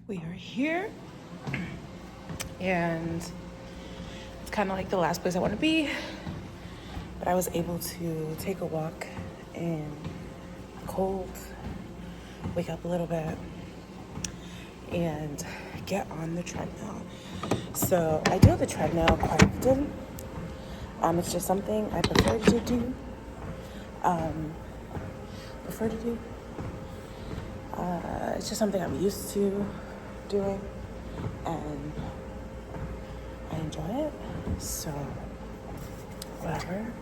We are here, and it's kind of like the last place I want to be, but I was able to take a walk in cold, wake up a little bit, and get on the treadmill. So I do the treadmill quite often. It's just something I prefer to do. It's just something I'm used to doing, and I enjoy it. So, whatever.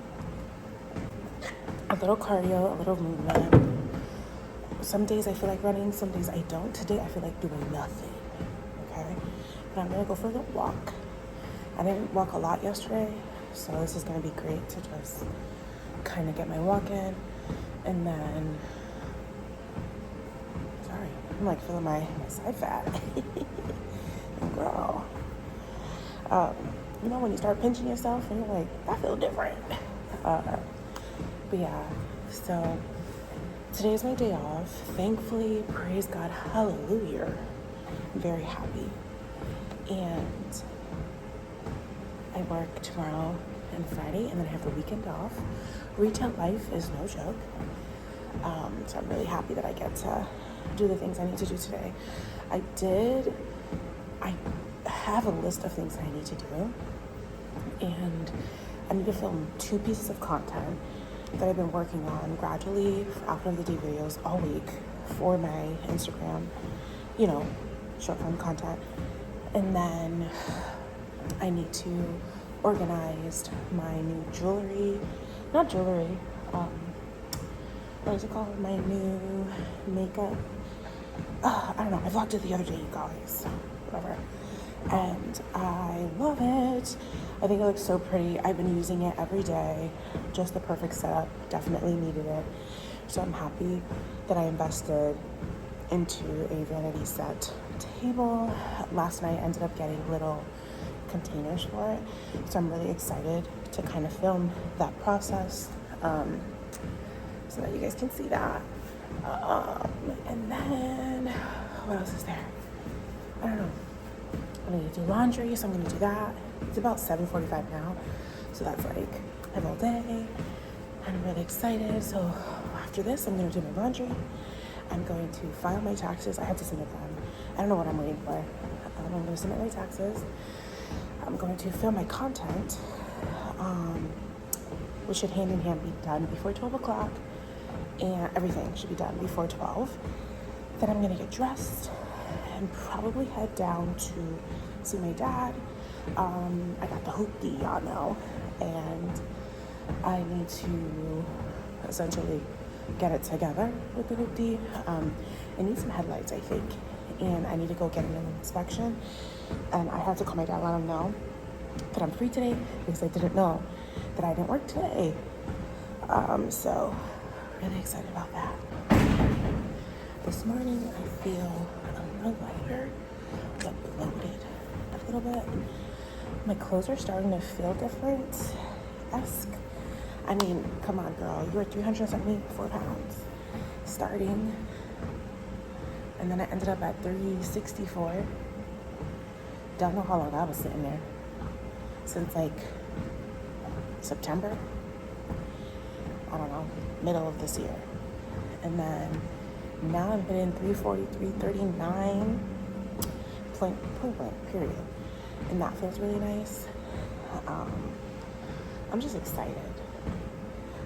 A little cardio, a little movement. Some days I feel like running, some days I don't. Today I feel like doing nothing. Okay? But I'm gonna go for the walk. I didn't walk a lot yesterday, so this is gonna be great to just kind of get my walk in, and then. I'm like feeling my side fat. Girl. You know when you start pinching yourself and you're like, I feel different. But yeah, so today's my day off. Thankfully, praise God, hallelujah. I'm very happy. And I work tomorrow and Friday, and then I have the weekend off. Retail life is no joke. So I'm really happy that I get to do the things I need to do today. I have a list of things that I need to do, and I need to film 2 pieces of content that I've been working on gradually after the day videos all week for my Instagram, short form content. And then I need to organize my new what is it called? My new makeup. I don't know. I vlogged it the other day, you guys. Whatever. And I love it. I think it looks so pretty. I've been using it every day. Just the perfect setup. Definitely needed it. So I'm happy that I invested into a Vanity set table. Last night I ended up getting little containers for it. So I'm really excited to kind of film that process. So that you guys can see that. And then, what else is there? I don't know. I need to do laundry, so I'm going to do that. It's about 7:45 now, so that's like, I have all day. I'm really excited. So after this, I'm going to do my laundry. I'm going to file my taxes. I have to submit them. I don't know what I'm waiting for. I'm going to submit my taxes. I'm going to film my content, which should hand in hand be done before 12 o'clock. And everything should be done before 12. Then I'm gonna get dressed and probably head down to see my dad. I got the hoopty, y'all know, and I need to essentially get it together with the hoopty. I need some headlights, I think, and I need to go get an inspection. And I have to call my dad, let him know that I'm free today, because I didn't know that I didn't work today. So really excited about that. This morning I feel a little lighter, but bloated a little bit. My clothes are starting to feel different-esque. I mean, come on, girl. You were 374 pounds starting, and then I ended up at 364. Don't know how long I was sitting there. Since like September. I don't know, middle of this year. And then now I'm hitting 340, 339 point blank, period. And that feels really nice. I'm just excited.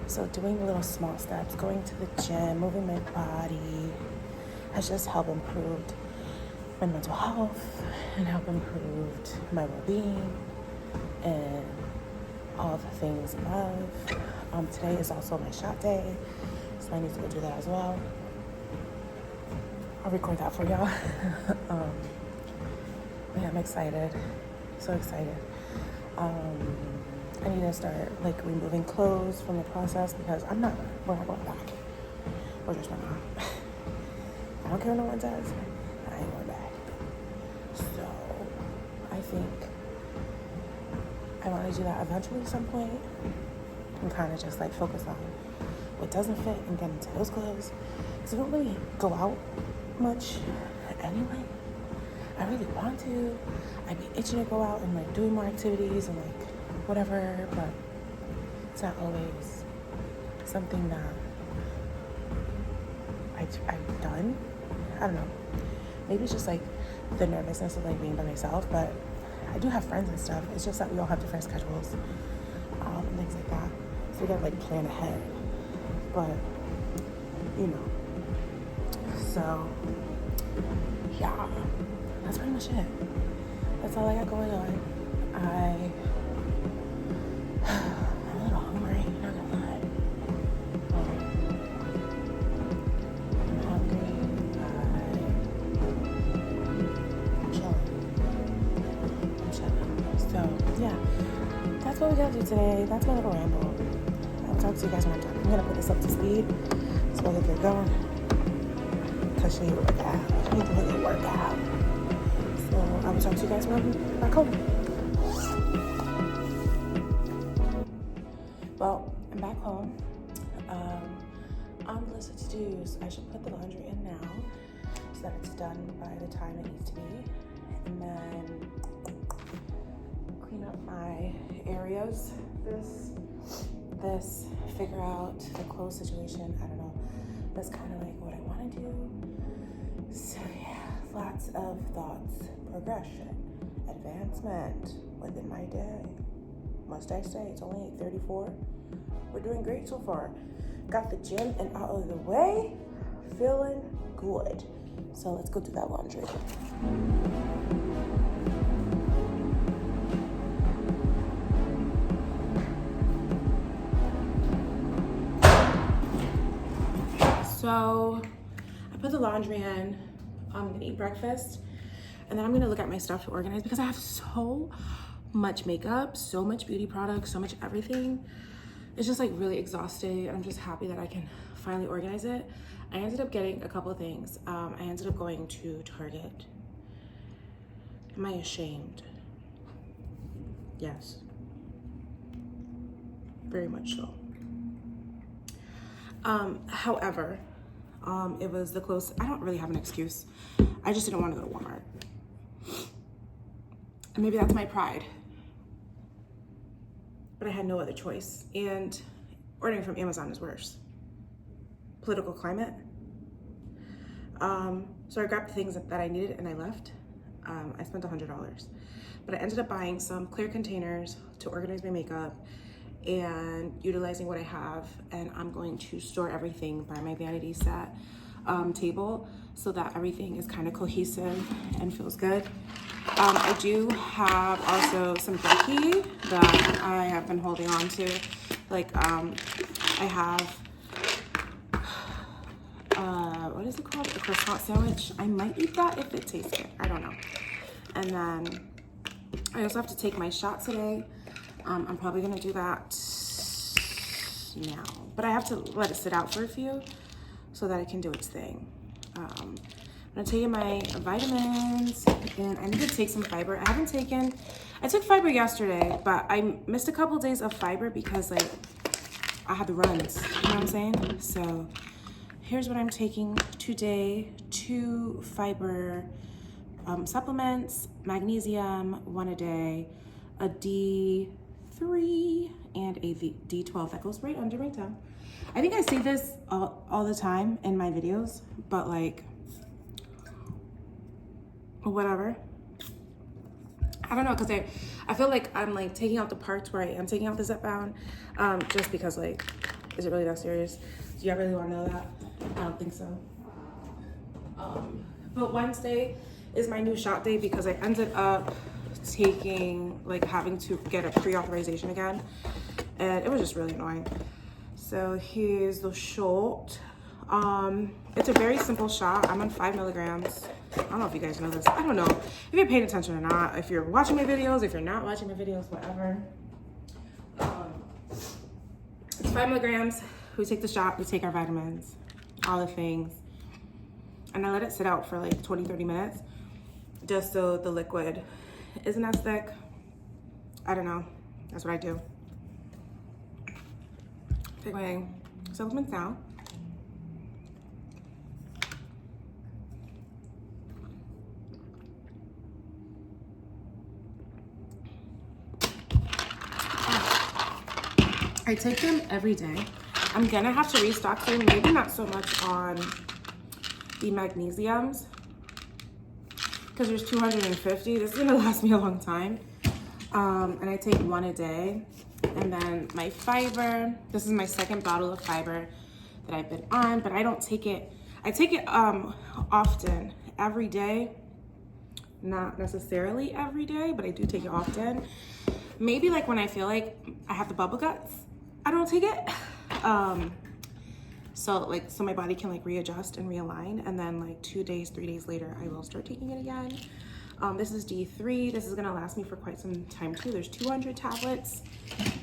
So doing little small steps, going to the gym, moving my body has just helped improve my mental health and help improved my well-being and all the things above. Today is also my shot day, so I need to go do that as well. I'll record that for y'all. Yeah, I'm excited, so excited. I need to start removing clothes from the process, because we're not going back. We're just not. I don't care what no one says, I ain't going back. So I think I want to do that eventually at some point, and kind of just focus on what doesn't fit and get into those clothes, because I don't really go out much anyway. I really want to. I'd be itching to go out and like doing more activities and like whatever, but it's not always something that I've done. I don't know. Maybe it's just like the nervousness of like being by myself, but I do have friends and stuff. It's just that we all have different schedules and things like that. So we gotta like plan ahead. But, you know. So, yeah. That's pretty much it. That's all I got going on. I'm a little hungry, not gonna lie. I'm hungry. I'm chilling. So, yeah. That's what we gotta do today. That's my little ramble. I'll talk to you guys when I'm done. I'm gonna put this up to speed so I can get going. Because she need to work out. I need to really work out. So I will talk to you guys when I'm back home. Well, I'm back home. On the list of to-dos, I should put the laundry in now so that it's done by the time it needs to be. And then clean up my areas. This, figure out the clothes situation. I don't know. That's kind of like what I want to do. So yeah, lots of thoughts, progression, advancement within my day. Must I say, it's only 8:34. We're doing great so far. Got the gym and out of the way, feeling good. So let's go do that laundry. So I put the laundry in. I'm gonna eat breakfast, and then I'm gonna look at my stuff to organize because I have so much makeup, so much beauty products, so much everything. It's just like really exhausting, and I'm just happy that I can finally organize it. I ended up getting a couple of things. I ended up going to Target. Am I ashamed? Yes. Very much so. However, it was the close. I don't really have an excuse. I just didn't want to go to Walmart. And maybe that's my pride. But I had no other choice. And ordering from Amazon is worse. Political climate. So I grabbed the things that I needed and I left. I spent $100. But I ended up buying some clear containers to organize my makeup and utilizing what I have, and I'm going to store everything by my Vanity set table so that everything is kind of cohesive and feels good. I do have also some jerky that I have been holding on to. Like I have what is it called? A croissant sandwich. I might eat that if it tastes good. I don't know. And then I also have to take my shot today. I'm probably gonna do that now, but I have to let it sit out for a few so that it can do its thing. I'm gonna take my vitamins, and I need to take some fiber. I took fiber yesterday, but I missed a couple days of fiber because like I had the runs, you know what I'm saying? So here's what I'm taking today: 2 fiber supplements, magnesium, 1 a day, a D3 and a D12 that goes right under my tongue. I think I say this all the time in my videos, but like whatever. I don't know, because I feel like I'm like taking out the parts where I am taking out the Zepbound, just because like, is it really that serious? Do y'all really want to know that? I don't think so. But Wednesday is my new shot day because I ended up having to get a pre-authorization again, and it was just really annoying. So here's the shot. It's a very simple shot. I'm on 5 milligrams. I don't know if you guys know this. I don't know if you're paying attention or not, if you're watching my videos, if you're not watching my videos, whatever. It's 5 milligrams. We take the shot, we take our vitamins, all the things, and I let it sit out for like 20-30 minutes just so the liquid isn't as thick. I don't know. That's what I do. Take my supplements now. I take them every day. I'm gonna have to restock them, maybe not so much on the magnesiums, because there's 250. This is gonna last me a long time. And I take one a day. And then my fiber, this is my second bottle of fiber that I've been on, but I don't take it, I take it often, every day. Not necessarily every day, but I do take it often. Maybe like when I feel like I have the bubble guts, I don't take it. So my body can like readjust and realign, and then like 2 days, 3 days later, I will start taking it again. This is D3. This is gonna last me for quite some time too. There's 200 tablets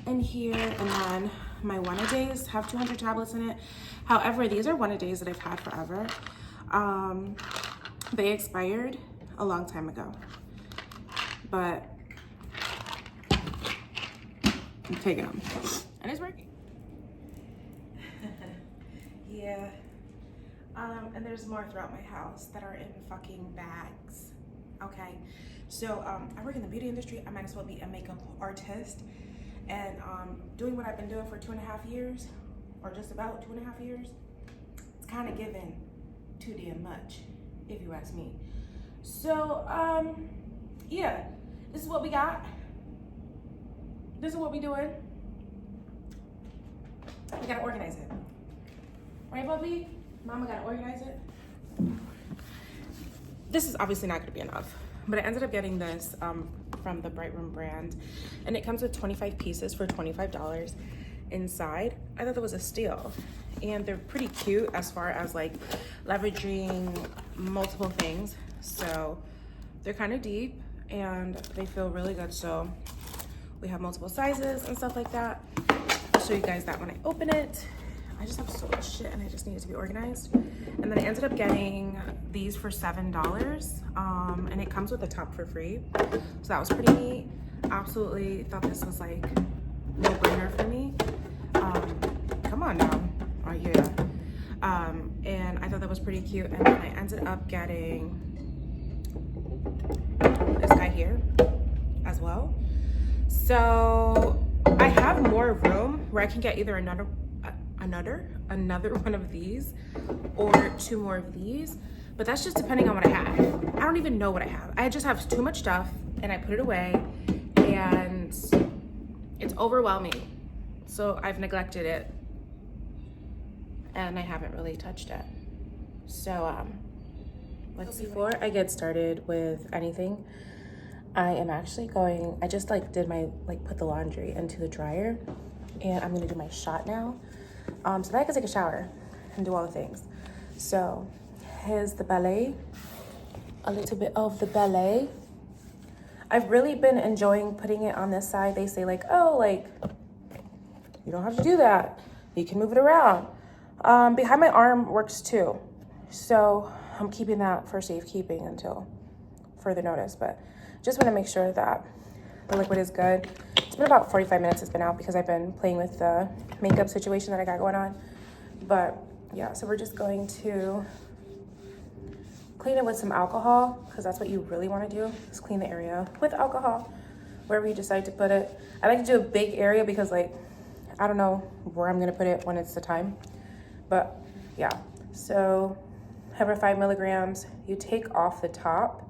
in here, and then my one-a-days have 200 tablets in it. However, these are one-a-days that I've had forever. They expired a long time ago, but I'm taking them, and it's working. Yeah. And there's more throughout my house that are in fucking bags. Okay, so I work in the beauty industry. I might as well be a makeup artist, and doing what I've been doing for 2.5 years, or just about 2.5 years, it's kind of given too damn much, if you ask me. So yeah, this is what we got. This is what we doing. We gotta organize it, right, Bubby? Mama gotta organize it. This is obviously not gonna be enough, but I ended up getting this from the Bright Room brand, and it comes with 25 pieces for $25 inside. I thought that was a steal, and they're pretty cute as far as like leveraging multiple things. So they're kind of deep and they feel really good. So we have multiple sizes and stuff like that. I'll show you guys that when I open it. I just have so much shit and I just need it to be organized. And then I ended up getting these for $7, and it comes with a top for free. So that was pretty neat. Absolutely thought this was like no brainer for me. Come on now. Oh yeah. And I thought that was pretty cute. And then I ended up getting this guy here as well. So I have more room where I can get either another one of these or 2 more of these, but that's just depending on what I have. I don't even know what I have. I just have too much stuff and I put it away and it's overwhelming. So I've neglected it and I haven't really touched it. So before I get started with anything, I am actually I just did my put the laundry into the dryer, and I'm gonna do my shot now, so that I can take a shower and do all the things. So here's the ballet, a little bit of the ballet. I've really been enjoying putting it on this side. They say you don't have to do that, you can move it around. Behind my arm works too, so I'm keeping that for safekeeping until further notice, but just want to make sure that the liquid is good. It's been about 45 minutes it's been out because I've been playing with the makeup situation that I got going on. But yeah, so we're just going to clean it with some alcohol, because that's what you really want to do, is clean the area with alcohol wherever you decide to put it. I like to do a big area because I don't know where I'm going to put it when it's the time. But yeah, so however 5 milligrams, you take off the top.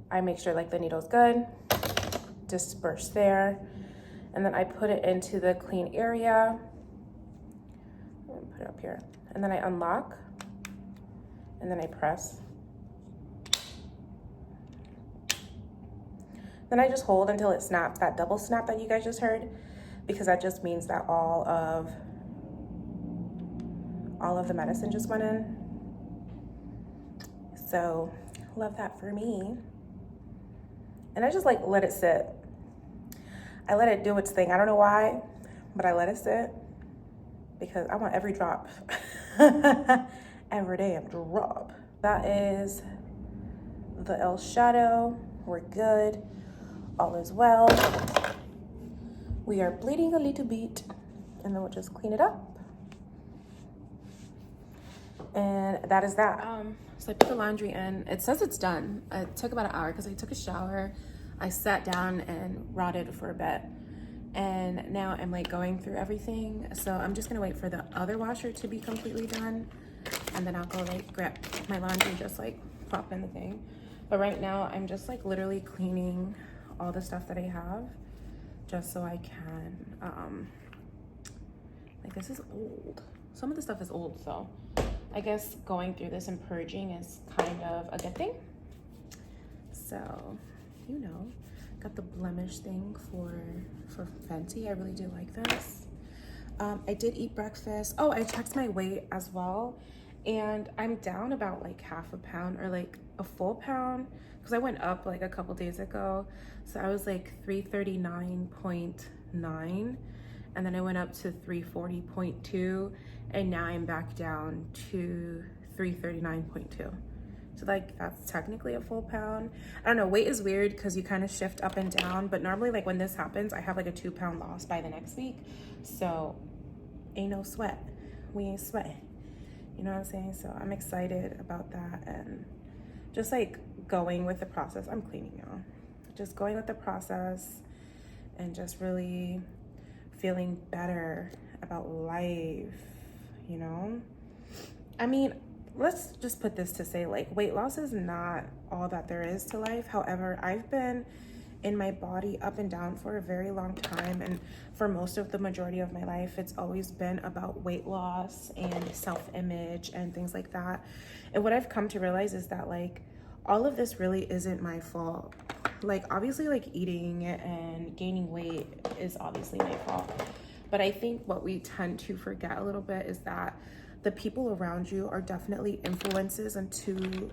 I make sure the needle's good, disperse there, and then I put it into the clean area. Put it up here, and then I unlock, and then I press. Then I just hold until it snaps, that double snap that you guys just heard, because that just means that all of the medicine just went in. So love that for me. And I just let it sit. I let it do its thing. I don't know why, but I let it sit because I want every drop. Every damn drop. That is the eyeshadow. We're good. All is well. We are bleeding a little bit, and then we'll just clean it up. And that is that. So I put the laundry in. It says it's done. It took about an hour because I took a shower. I sat down and rotted for a bit. And now I'm like going through everything. So I'm just gonna wait for the other washer to be completely done. And then I'll go like grab my laundry, just like pop in the thing. But right now I'm just like literally cleaning all the stuff that I have just so I can, like this is old. Some of the stuff is old, so I guess going through this and purging is kind of a good thing. So, you know, got the blemish thing for Fenty. I really do like this. I did eat breakfast. Oh, I checked my weight as well. And I'm down about like half a pound or like a full pound because I went up like a couple days ago. So I was like 339.9 and then I went up to 340.2 and now I'm back down to 339.2. So like that's technically a full pound. I don't know, weight is weird because you kind of shift up and down, but normally like when this happens, I have like a 2-pound loss by the next week. So ain't no sweat. We ain't sweating. You know what I'm saying? So I'm excited about that and just like going with the process. I'm cleaning, y'all. Just going with the process and just really feeling better about life, you know? I mean, let's just put this to say, like, weight loss is not all that there is to life. However, I've been in my body up and down for a very long time, and for most of the majority of my life it's always been about weight loss and self-image and things like that. And what I've come to realize is that like all of this really isn't my fault. Like obviously like eating and gaining weight is obviously my fault, but I think what we tend to forget a little bit is that the people around you are definitely influences into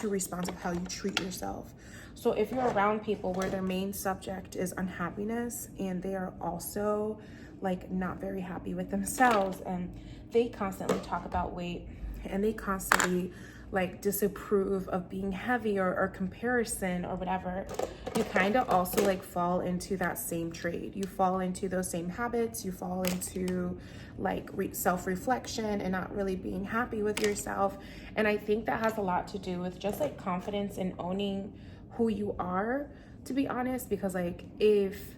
response of how you treat yourself. So if you're around people where their main subject is unhappiness and they are also like not very happy with themselves and they constantly talk about weight and they constantly like disapprove of being heavy or comparison or whatever, you kind of also like fall into that same trade. You fall into those same habits. You fall into like self-reflection and not really being happy with yourself. And I think that has a lot to do with just like confidence in owning who you are, to be honest, because like if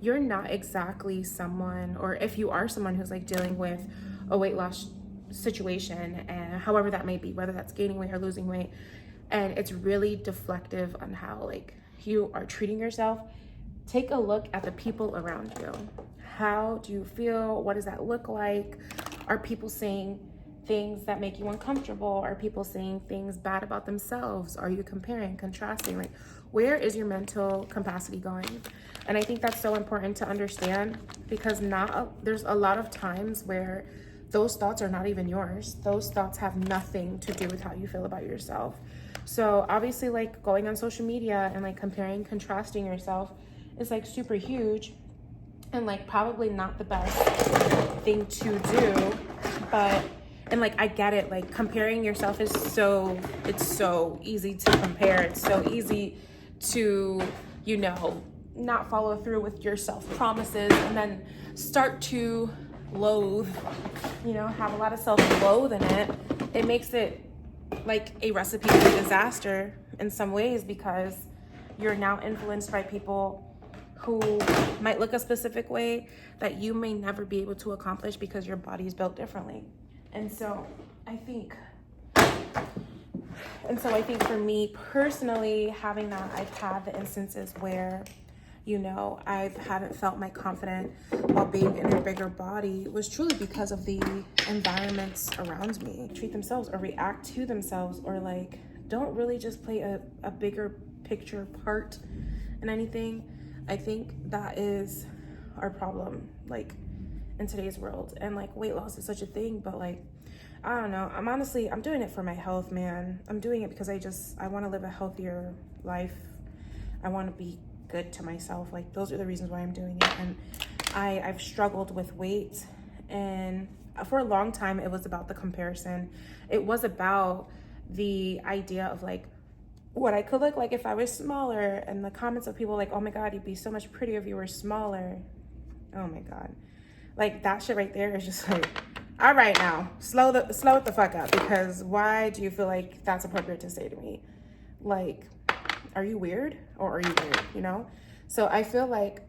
you're not exactly someone, or if you are someone who's like dealing with a weight loss situation, and however that may be, whether that's gaining weight or losing weight, and it's really deflective on how like you are treating yourself, take a look at the people around you. How do you feel? What does that look like? Are people saying things that make you uncomfortable? Are people saying things bad about themselves? Are you comparing, contrasting? Like, where is your mental capacity going? And I think that's so important to understand, because there's a lot of times where those thoughts are not even yours. Those thoughts have nothing to do with how you feel about yourself. So obviously like going on social media and like comparing, contrasting yourself is like super huge and like probably not the best thing to do. And like I get it, like comparing yourself is it's so easy to compare. It's so easy to, you know, not follow through with your self promises and then start to loathe, you know, have a lot of self-loathe in it. It makes it like a recipe for disaster in some ways, because you're now influenced by people who might look a specific way that you may never be able to accomplish because your body is built differently. And so I think for me personally, having that, I've had the instances where, you know, I haven't felt my confidence while being in a bigger body was truly because of the environments around me. Treat themselves or react to themselves, or like don't really just play a bigger picture part in anything. I think that is our problem, like in today's world. And like weight loss is such a thing, but like, I don't know. I'm doing it for my health, man. I'm doing it because I want to live a healthier life. I want to be good to myself. Like those are the reasons why I'm doing it. And I've struggled with weight, and for a long time it was about the comparison. It was about the idea of like what I could look like if I was smaller, and the comments of people like, oh my god, you'd be so much prettier if you were smaller. Oh my god, like that shit right there is just like, all right, now slow it the fuck up, because why do you feel like that's appropriate to say to me? Like, are you weird or are you weird, you know? So I feel like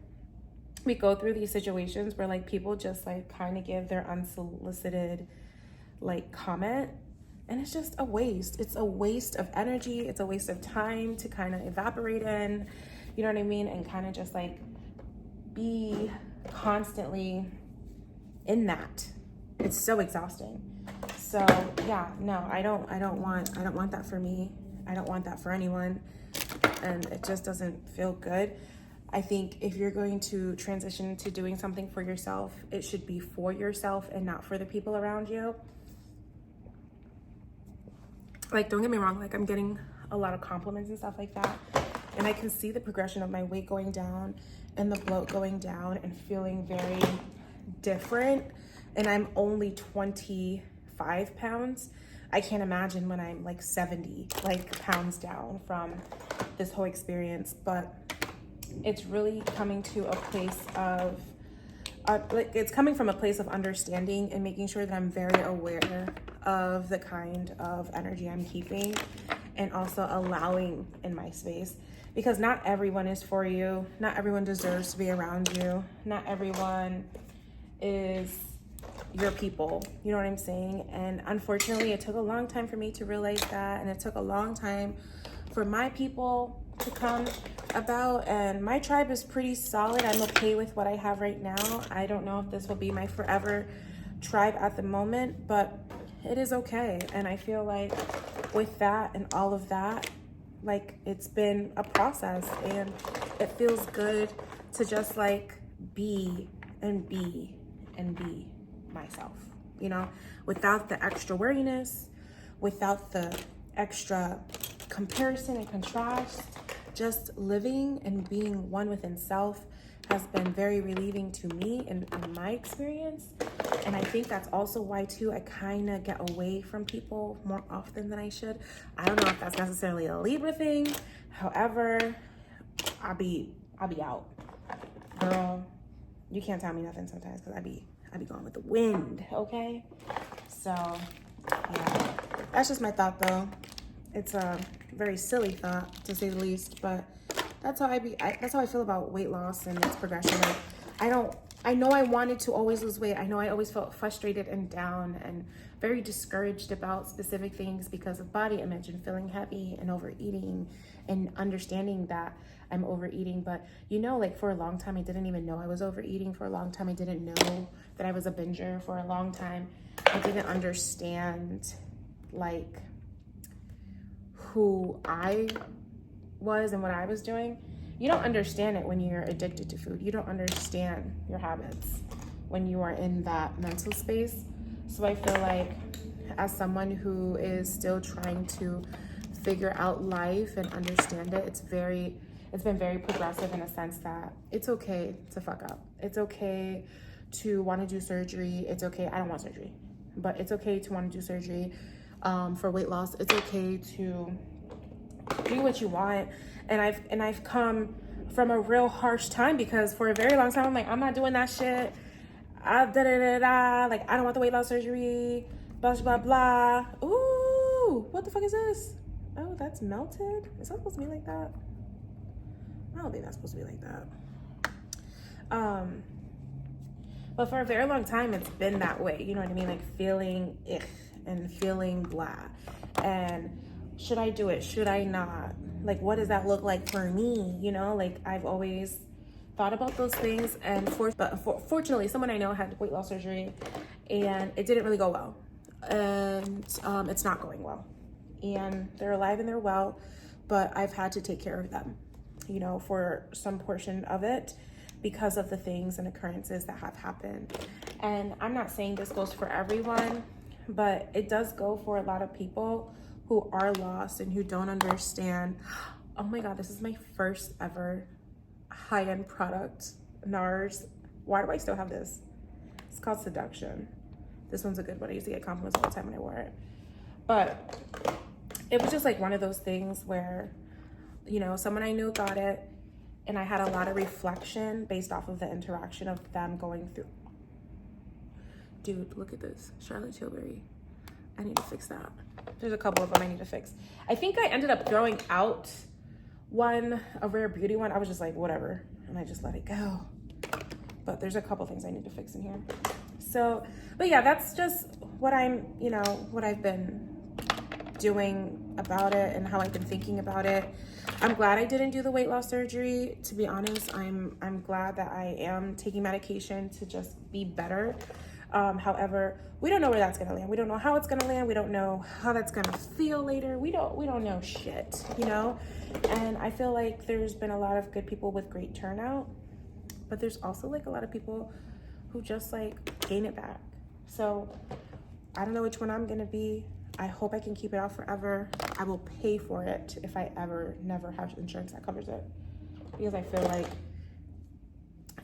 we go through these situations where like people just like kind of give their unsolicited like comment, and it's just a waste. It's a waste of energy. It's a waste of time to kind of evaporate in, you know what I mean? And kind of just like be constantly in that. It's so exhausting. So yeah, no, I don't want that for me. I don't want that for anyone. And it just doesn't feel good. I think if you're going to transition to doing something for yourself, it should be for yourself and not for the people around you. Like, don't get me wrong, like I'm getting a lot of compliments and stuff like that. And I can see the progression of my weight going down and the bloat going down and feeling very different. And I'm only 25 pounds. I can't imagine when I'm like 70 like pounds down from this whole experience. But it's really coming to a place of like it's coming from a place of understanding and making sure that I'm very aware of the kind of energy I'm keeping, and also allowing in my space, because not everyone is for you. Not everyone deserves to be around you. Not everyone is your people. You know what I'm saying? And unfortunately, it took a long time for me to realize that, and it took a long time for my people to come about, and my tribe is pretty solid. I'm okay with what I have right now. I don't know if this will be my forever tribe at the moment, but it is okay. And I feel like with that and all of that, like it's been a process, and it feels good to just like be and be and be myself, you know, without the extra worriness, without the extra comparison and contrast. Just living and being one within self has been very relieving to me in my experience. And I think that's also why too I kind of get away from people more often than I should. I don't know if that's necessarily a Libra thing. However, I'll be out. Girl, you can't tell me nothing sometimes, because I be going with the wind, okay? So yeah, that's just my thought though. It's a very silly thought, to say the least, but that's how that's how I feel about weight loss and its progression. Like, I know I wanted to always lose weight. I know I always felt frustrated and down and very discouraged about specific things because of body image and feeling heavy and overeating and understanding that I'm overeating. But you know, like for a long time, I didn't even know I was overeating. For a long time, I didn't know that I was a binger. For a long time, I didn't understand like who I was and what I was doing. You don't understand it when you're addicted to food. You don't understand your habits when you are in that mental space. So I feel like as someone who is still trying to figure out life and understand it, it's been very progressive in a sense that it's okay to fuck up. It's okay to want to do surgery. It's okay. I don't want surgery, but it's okay to want to do surgery for weight loss. It's okay to do what you want. And I've come from a real harsh time, because for a very long time I'm like, I'm not doing that shit. Like, I don't want the weight loss surgery. Blah blah blah. Ooh, what the fuck is this? Oh, that's melted. Is that supposed to be like that? I don't think that's supposed to be like that. But for a very long time, it's been that way. You know what I mean? Like feeling ick and feeling blah. And should I do it? Should I not? Like, what does that look like for me? You know, like I've always thought about those things. And fortunately, someone I know had weight loss surgery, and it didn't really go well. And it's not going well. And they're alive and they're well, but I've had to take care of them, you know, for some portion of it, because of the things and occurrences that have happened. And I'm not saying this goes for everyone, but it does go for a lot of people who are lost and who don't understand. Oh my God, this is my first ever high-end product, NARS. Why do I still have this? It's called Seduction. This one's a good one. I used to get compliments all the time when I wore it. But it was just like one of those things where, you know, someone I knew got it, and I had a lot of reflection based off of the interaction of them going through. Dude, look at this. Charlotte Tilbury. I need to fix that. There's a couple of them I need to fix. I think I ended up throwing out one, a Rare Beauty one. I was just like, whatever. And I just let it go. but there's a couple things I need to fix in here. So, but yeah, that's just what I'm, you know, what I've been doing about it and how I've been thinking about it. I'm glad I didn't do the weight loss surgery. To be honest, I'm glad that I am taking medication to just be better. However, we don't know where that's gonna land. We don't know how it's gonna land. We don't know how that's gonna feel later. We don't know shit, you know? And I feel like there's been a lot of good people with great turnout, but there's also like a lot of people who just like gain it back. So I don't know which one I'm gonna be. I hope I can keep it out forever. I will pay for it if I ever never have insurance that covers it, because I feel like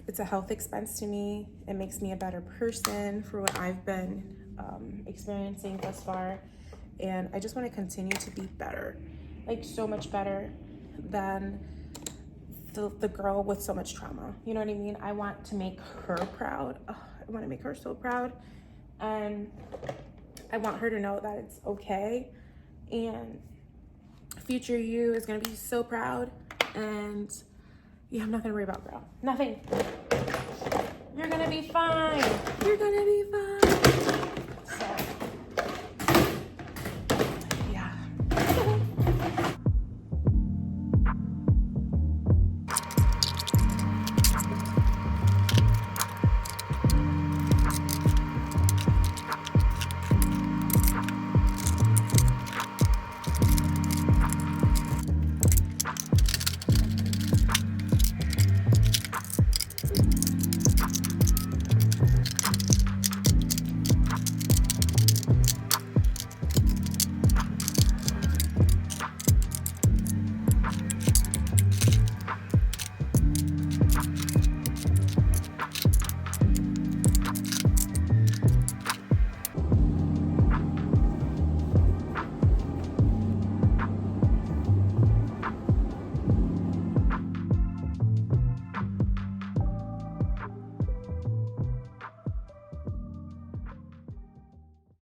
it's a health expense to me. It makes me a better person for what I've been experiencing thus far. And I just want to continue to be better, like so much better than the girl with so much trauma. You know what I mean? I want to make her proud. Oh, I want to make her so proud. And I want her to know that it's okay. And future you is going to be so proud. And you have nothing to worry about, girl. Nothing. You're gonna be fine. You're gonna be fine.